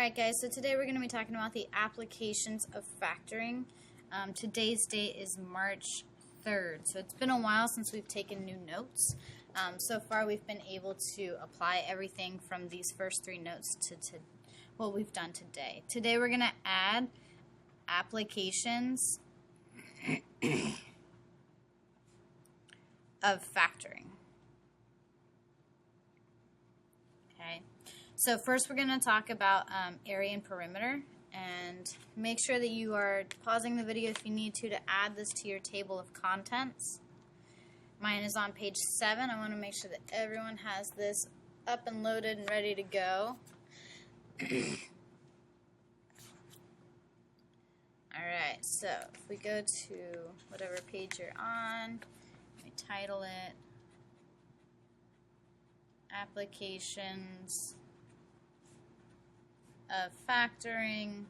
Alright guys, so today we're going to be talking about the applications of factoring. Today's date is March 3rd, so it's been a while since we've taken new notes. So far we've been able to apply everything from these first three notes to what we've done today. Today we're going to add applications of factoring. Okay. So first we're going to talk about area and perimeter, and make sure that you are pausing the video if you need to add this to your table of contents. Mine is on page 7. I want to make sure that everyone has this up and loaded and ready to go. Alright, so if we go to whatever page you're on, we title it Applications of Factoring.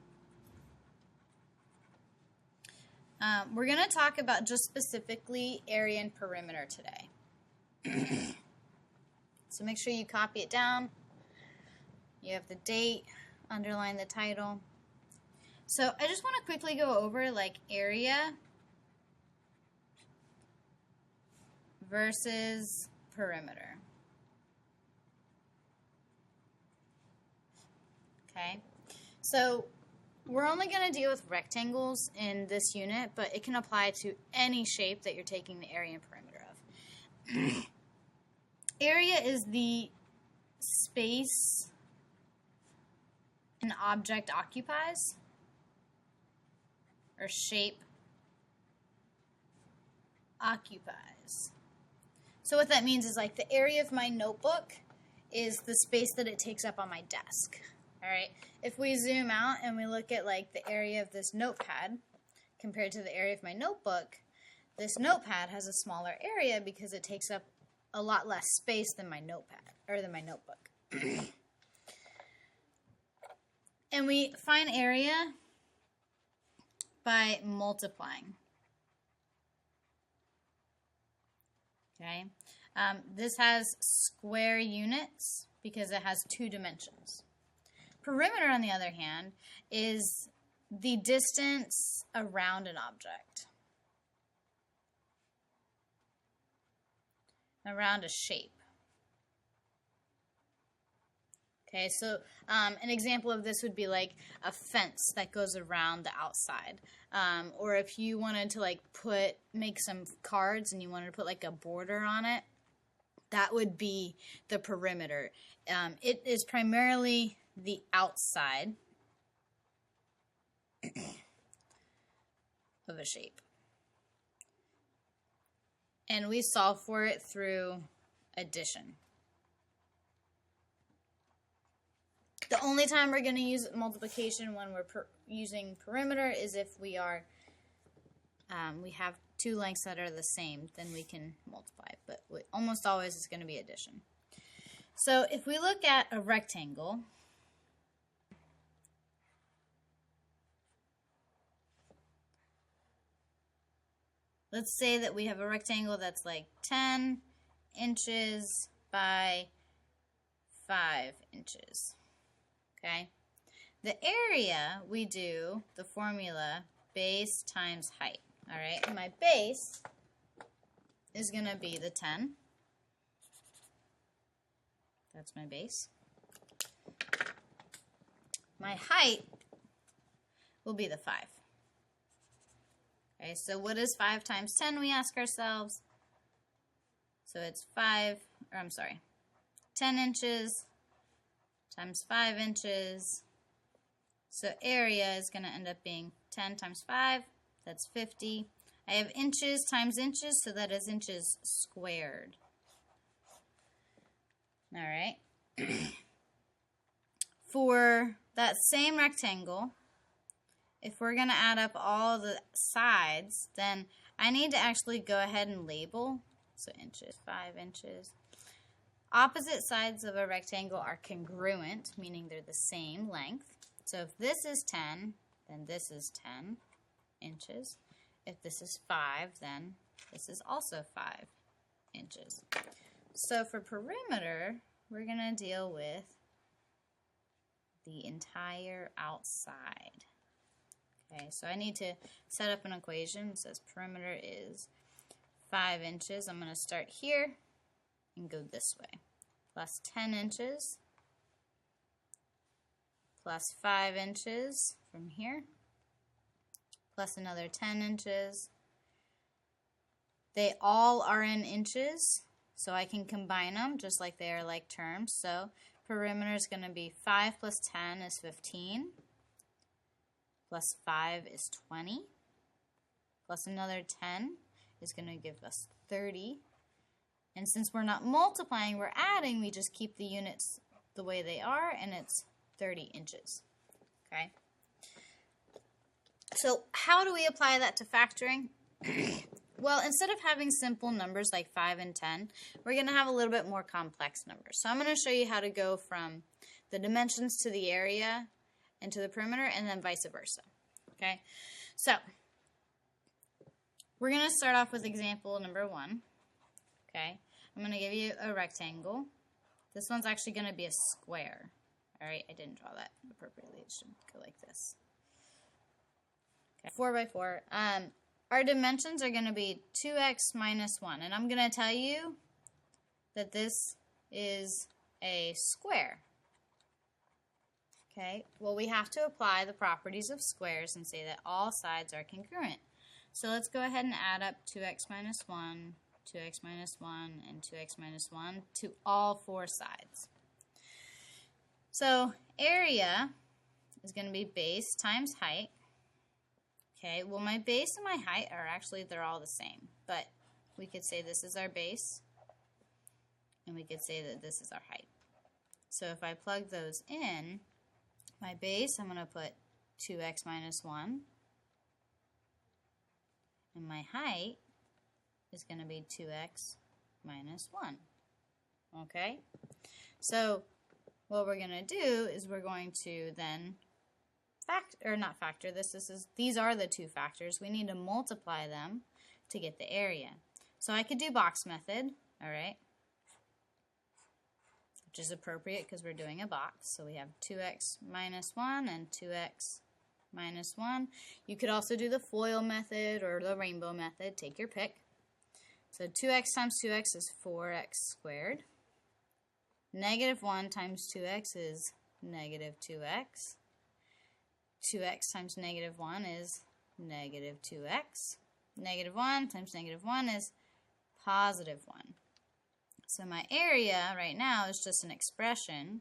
We're going to talk about just specifically area and perimeter today. So make sure you copy it down. You have the date, underline the title. So I just want to quickly go over like area versus perimeter. Okay, so we're only going to deal with rectangles in this unit, but it can apply to any shape that you're taking the area and perimeter of. Area is the space an object occupies, or shape occupies. So what that means is like the area of my notebook is the space that it takes up on my desk. Alright, if we zoom out and we look at like the area of this notepad compared to the area of my notebook, this notepad has a smaller area because it takes up a lot less space than my notepad, or than my notebook. And we find area by multiplying. Okay, this has square units because it has 2 dimensions. Perimeter, on the other hand, is the distance around an object, around a shape. Okay, so an example of this would be like a fence that goes around the outside. Or if you wanted to like make some cards and you wanted to put like a border on it, that would be the perimeter. It is primarily the outside of a shape. And we solve for it through addition. The only time we're going to use multiplication when we're using perimeter is if we are we have 2 lengths that are the same, then we can multiply. But almost always it's going to be addition. So if we look at a rectangle, let's say that we have a rectangle that's like 10 inches by 5 inches. Okay? The area, we do the formula base times height. Alright? And my base is going to be the 10. That's my base. My height will be the 5. Okay, so what is 5 times 10, we ask ourselves? So it's 10 inches times 5 inches. So area is going to end up being 10 times 5, that's 50. I have inches times inches, so that is inches squared. All right. For that same rectangle, if we're going to add up all the sides, then I need to actually go ahead and label. So inches, 5 inches. Opposite sides of a rectangle are congruent, meaning they're the same length. So if this is 10, then this is 10 inches. If this is 5, then this is also 5 inches. So for perimeter, we're going to deal with the entire outside. Okay, so I need to set up an equation. It says perimeter is 5 inches. I'm going to start here and go this way. Plus 10 inches plus 5 inches from here plus another 10 inches. They all are in inches, so I can combine them just like they are like terms. So perimeter is going to be 5 plus 10 is 15, plus 5 is 20, plus another 10 is going to give us 30. And since we're not multiplying, we're adding, we just keep the units the way they are, and it's 30 inches. Okay? So how do we apply that to factoring? Well, instead of having simple numbers like 5 and 10, we're going to have a little bit more complex numbers. So I'm going to show you how to go from the dimensions to the area and to the perimeter, and then vice versa. Okay? So we're going to start off with example number 1. Okay? I'm going to give you a rectangle. This one's actually going to be a square. Alright, I didn't draw that appropriately. It should go like this. Okay. 4 by 4. Our dimensions are going to be 2x minus 1. And I'm going to tell you that this is a square. Okay, well, we have to apply the properties of squares and say that all sides are congruent. So let's go ahead and add up 2x minus 1, 2x minus 1, and 2x minus 1 to all 4 sides. So area is going to be base times height. Okay, well, my base and my height are actually, they're all the same. But we could say this is our base, and we could say that this is our height. So if I plug those in, my base, I'm going to put 2x minus 1. And my height is going to be 2x minus 1. Okay? So what we're going to do is we're going to then these are the two factors. We need to multiply them to get the area. So I could do box method, all right? Which is appropriate because we're doing a box. So we have 2x minus 1 and 2x minus 1. You could also do the FOIL method or the rainbow method. Take your pick. So 2x times 2x is 4x squared. Negative 1 times 2x is negative 2x. 2x times negative 1 is negative 2x. Negative 1 times negative 1 is positive 1. So my area right now is just an expression,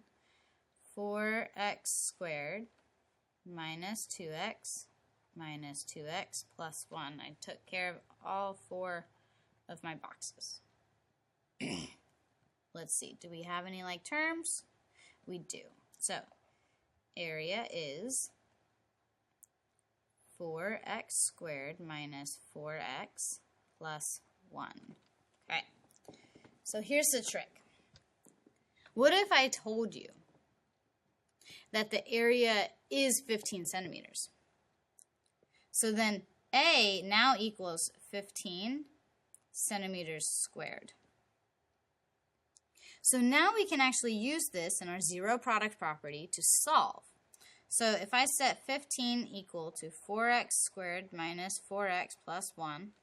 4x squared minus 2x minus 2x plus 1. I took care of all 4 of my boxes. Let's see, do we have any like terms? We do. So area is 4x squared minus 4x plus 1. Okay, so here's the trick. What if I told you that the area is 15 centimeters? So then A now equals 15 centimeters squared. So now we can actually use this in our zero product property to solve. So if I set 15 equal to 4x squared minus 4x plus 1,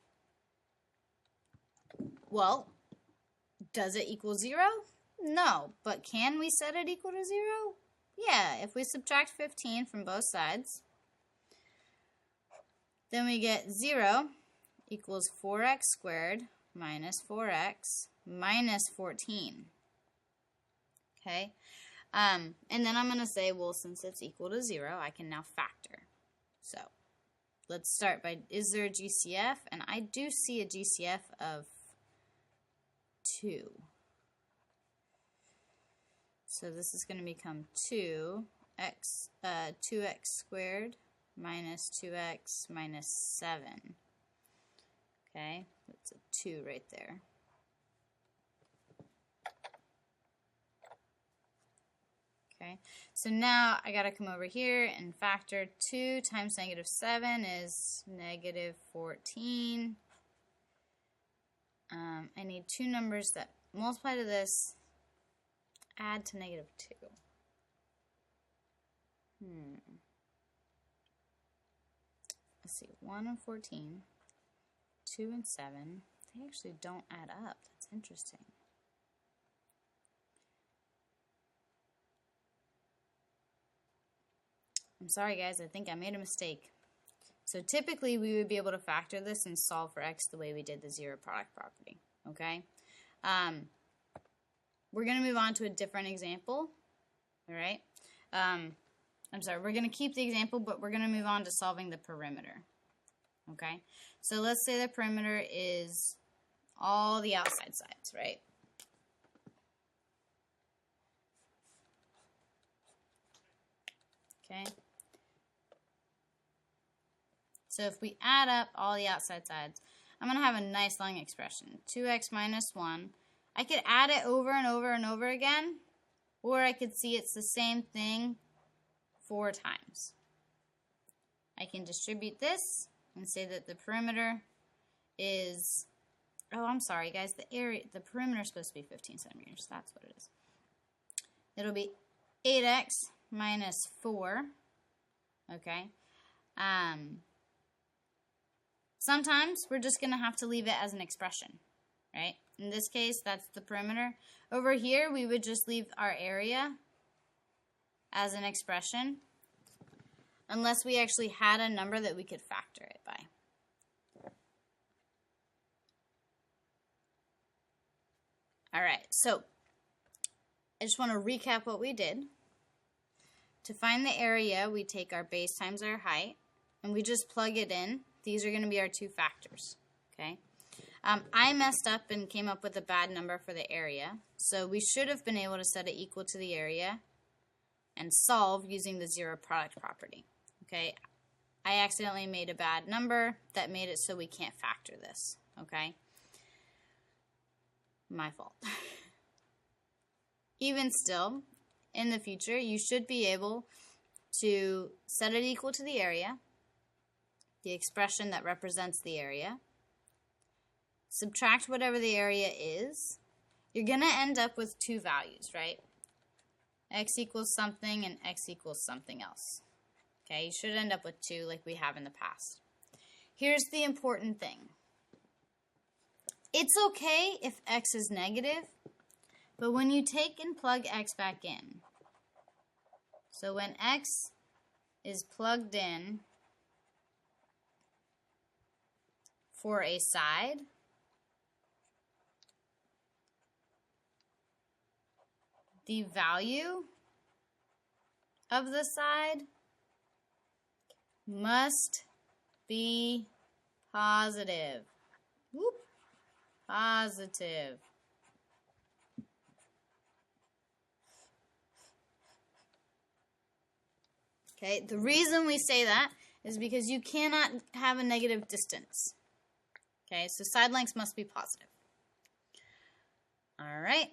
well, does it equal 0? No, but can we set it equal to 0? Yeah, if we subtract 15 from both sides, then we get 0 equals 4x squared minus 4x minus 14. Okay? And then I'm going to say, well, since it's equal to 0, I can now factor. So let's start by, is there a GCF? And I do see a GCF of 2. So this is going to become 2x squared minus 2x minus 7. Okay, that's a 2 right there. Okay, so now I got to come over here and factor 2 times negative 7 is negative 14. I need two numbers that multiply to this, add to negative 2. Let's see, 1 and 14, 2 and 7. They actually don't add up. That's interesting. I'm sorry, guys. I think I made a mistake. So typically, we would be able to factor this and solve for x the way we did the zero product property. Okay? We're going to move on to a different example. All right? I'm sorry. We're going to keep the example, but we're going to move on to solving the perimeter. Okay? So let's say the perimeter is all the outside sides, right? Okay? So if we add up all the outside sides, I'm going to have a nice long expression. 2x minus 1. I could add it over and over and over again, or I could see it's the same thing 4 times. I can distribute this and say that the perimeter is, oh, I'm sorry, guys, the perimeter is supposed to be 15 centimeters. That's what it is. It'll be 8x minus 4, okay? Sometimes we're just going to have to leave it as an expression, right? In this case, that's the perimeter. Over here, we would just leave our area as an expression, unless we actually had a number that we could factor it by. All right, so I just want to recap what we did. To find the area, we take our base times our height, and we just plug it in. These are going to be our 2 factors, okay? I messed up and came up with a bad number for the area, so we should have been able to set it equal to the area and solve using the zero product property, okay? I accidentally made a bad number that made it so we can't factor this, okay? My fault. Even still, in the future, you should be able to set it equal to the area, the expression that represents the area, subtract whatever the area is. You're going to end up with 2 values, right? X equals something and x equals something else. Okay, you should end up with 2 like we have in the past. Here's the important thing. It's okay if x is negative, but when you take and plug x back in, so when x is plugged in for a side, the value of the side must be positive. Whoop. Positive. Okay, the reason we say that is because you cannot have a negative distance. Okay, so side lengths must be positive. All right.